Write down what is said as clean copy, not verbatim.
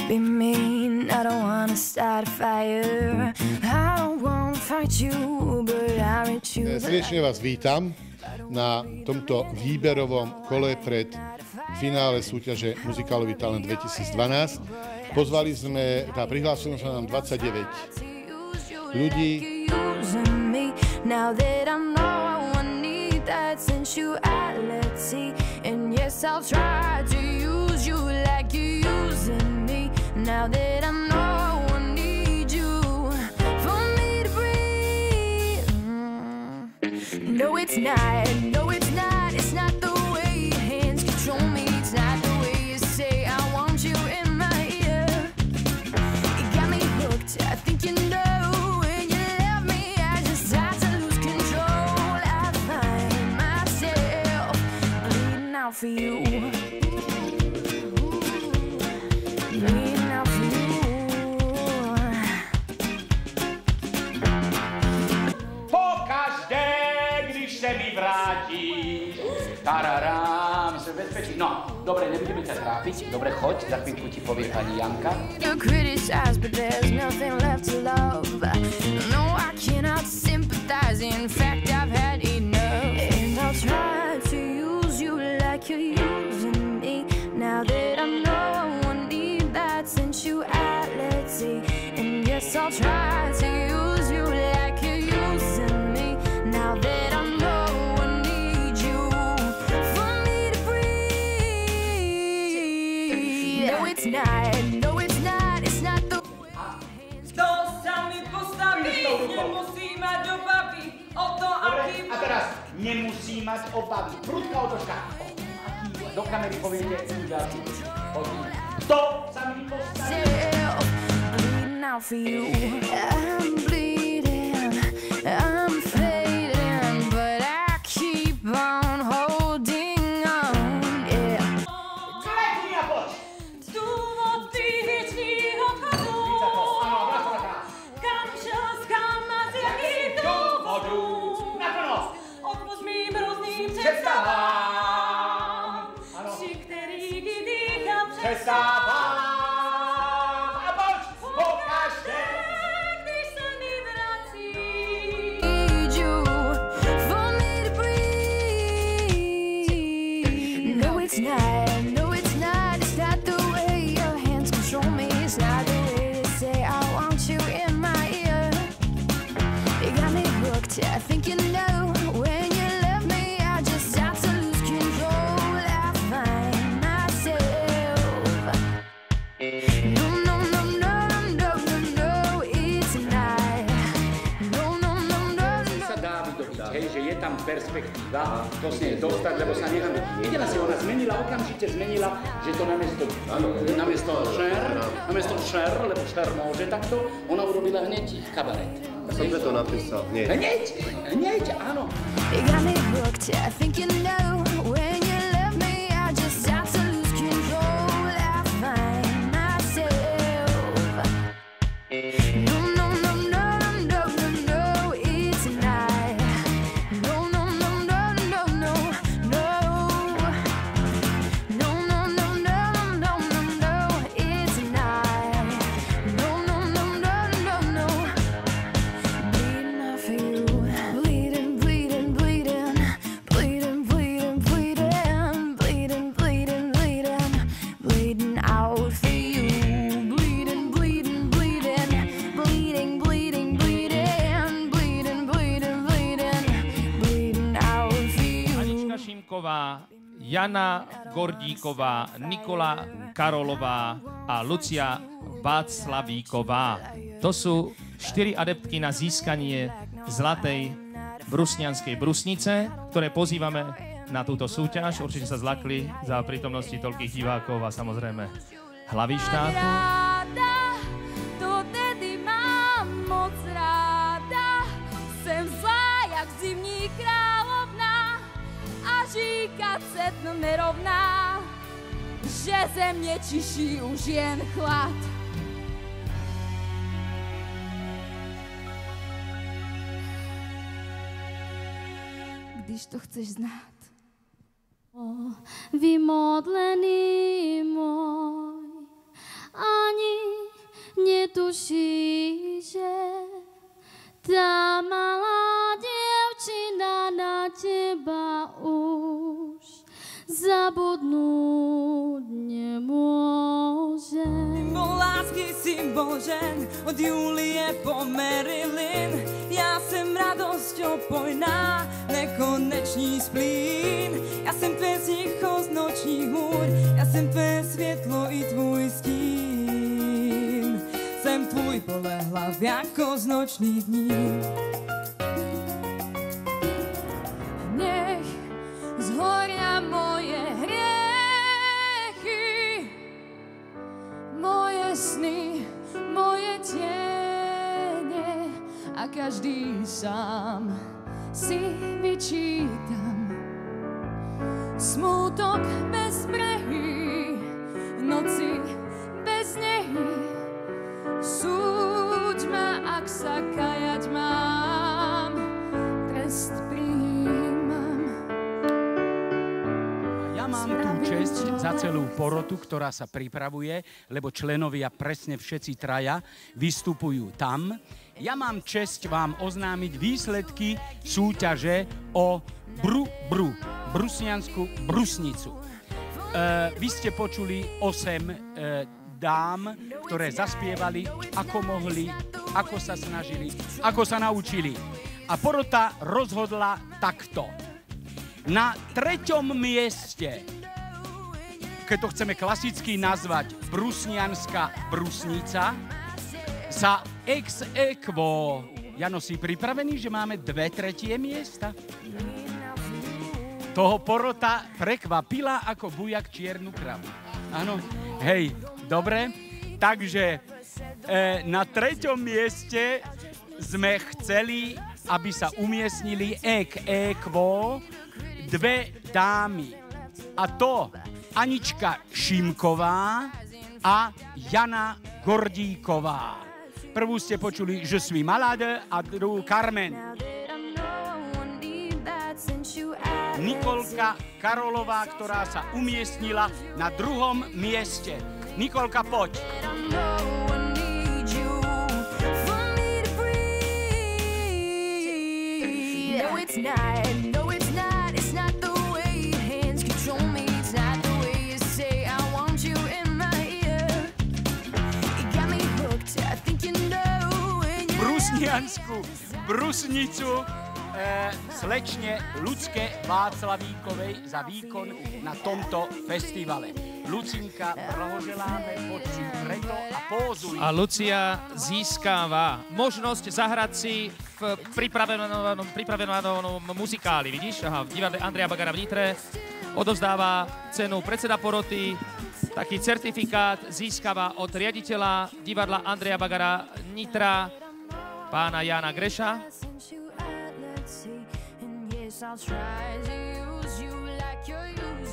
be mean, I don't wanna start a fire. I don't wanna fight you, but I reach you. Srdečne vás vítam na tomto výberovom kole pred finále súťaže Muzikálový talent 2012. Pozvali sme, prihlásilo sa nám 29 ľudí. Now that I know I need that sensuality, and yes, I'll try to use you like you're using me. Now that I know I need you for me to breathe. No, it's not. No, it's not. It's not the way your hands control me. It's not the way you say I want you in my ear. You got me hooked. I think you know. For you, bleeding out for you. Pokaždé, když se mi vrátíš, tararám, se bezpečí. No, dobre, nebudeme ťa trápiť. Dobre, choď, za chvíľku ti povie pani Janka. You criticize, but there's nothing left to love. No, I cannot sympathize. In fact, I've had enough, and I'll try to use you like you're using me. Now that I know I need that sensuality, and yes, I'll try to use you like you're using me. Now that I know I need you for me to breathe. No, it's not. No, it's not. It's not the way. Kto sa mi postaví, nemusí mať obavy o to, aký... A teraz nemusí mať obavy. Prudká otočka. Do kamery poviete ďalší. Kto sa mi postaví? Bleeding out for you. I'm bleeding. I'm fading, but I keep on holding on. Yeah. Klepni a poď! Dôvod tých dní odchodov. Áno, vrát sa na Kam čas, kam ma z jakých dôvodov. Naplno! Odpoč mým rôznym Přestávám! Přestávám! A poď! Pokaždé! Když se mi vrací. Need you for me to breathe. No, it's not. No, it's not. It's not the way your hands control me. It's not the way they say I want you in my ear. You got me hooked. I think you know when you love me, I just start to lose control. I find myself. No, no, no, no, no, no, no, it's not. No, no, no, no, no. Sa dá vydobiť, hej, že je tam perspektíva to s nej dostať, lebo sa necháme. Videla si, ona zmenila, okamžite zmenila, že to namiesto šer, lebo šer môže takto, ona urobila hneď kabaret. Ja som to napísal. Hneď, áno. You got me hooked. I think you know when you love me, I just start to lose control. I find myself. No, no, no, no, no, no, no, it's not. No, no, no, no, no, no, no. No, no, no, no, no, no, no, it's not. No, no, no, no, no, no. Bleeding out for you. Bleeding, bleeding, bleeding. Bleeding, bleeding, bleeding. Bleeding, bleeding, bleeding. Bleeding out for you. Bleeding, bleeding, bleeding. Bleeding, bleeding, bleeding. Bleeding, bleeding, bleeding. Bleeding out for you. Anička Šimková, Jana Gordíková, Nikola Karolová a Lucia Václavíková. To sú 4 adeptky na získanie zlatej brusnianskej brusnice, ktoré pozývame na túto súťaž. Určite sa zlakli za prítomnosti toľkých divákov a samozrejme hlavy štátu. Ráda, to tedy mám moc ráda. Jsem zlá jak zimní královna a říkat se dno nerovná, že země čiší už jen chlad. Když to chceš znát. Vymodlený môj, ani tuší, že tá malá dievčina na teba už zabudnúť nemôže. Po lásky si Božen, od Julie po Marilyn. Ja jsem radosťou pojná, nekonečný splín. Ja jsem tvé ticho z nočních hůr, ja jsem tvé světlo i tvůj stín. Jsem tvůj polehlav jako z nočných dní. Nech zhoria moje hriechy, moje sny, moje tiene a každý sám si vyčítam. Smútok bez brehy, noci bez nehy, súď ma, ak sa kajať mám, trest prijímam. Ja mám tú česť za celú porotu, ktorá sa pripravuje, lebo členovia presne všetci traja vystupujú tam. Ja mám česť vám oznámiť výsledky súťaže o brusniansku brusnicu. Vy ste počuli 8 dám, ktoré zaspievali, ako mohli, ako sa snažili, ako sa naučili. A porota rozhodla takto. Na 3. mieste, keď to chceme klasicky nazvať brusnianská brusnica, za ex aequo. Jano, si pripravený, že máme 2/3 miesta? Toho porota prekvapila ako bujak čiernu kravu. Áno, hej, dobre. Takže na 3. mieste sme chceli, aby sa umiestnili ex aequo 2 dámy. A to Anička Šimková a Jana Gordíková. Prvú ste počuli Je suis malade a druhú Carmen. Nikolka Karolová, ktorá sa umiestnila na 2. mieste. Nikolka, poď. Brusniansku brusnicu slečne Ľucke Václavíkovej za výkon na tomto festivale. Lucinka, blahoželáme, poď si preto a pózuj. A Lucia získava možnosť zahrať si v pripravenom muzikáli. Vidíš? Aha, v divadle Andreja Bagara v Nitre odovzdáva cenu predseda poroty. Taký certifikát získava od riaditeľa divadla Andreja Bagara Nitra, pána Jana Greša. I'll try to use you like you're used.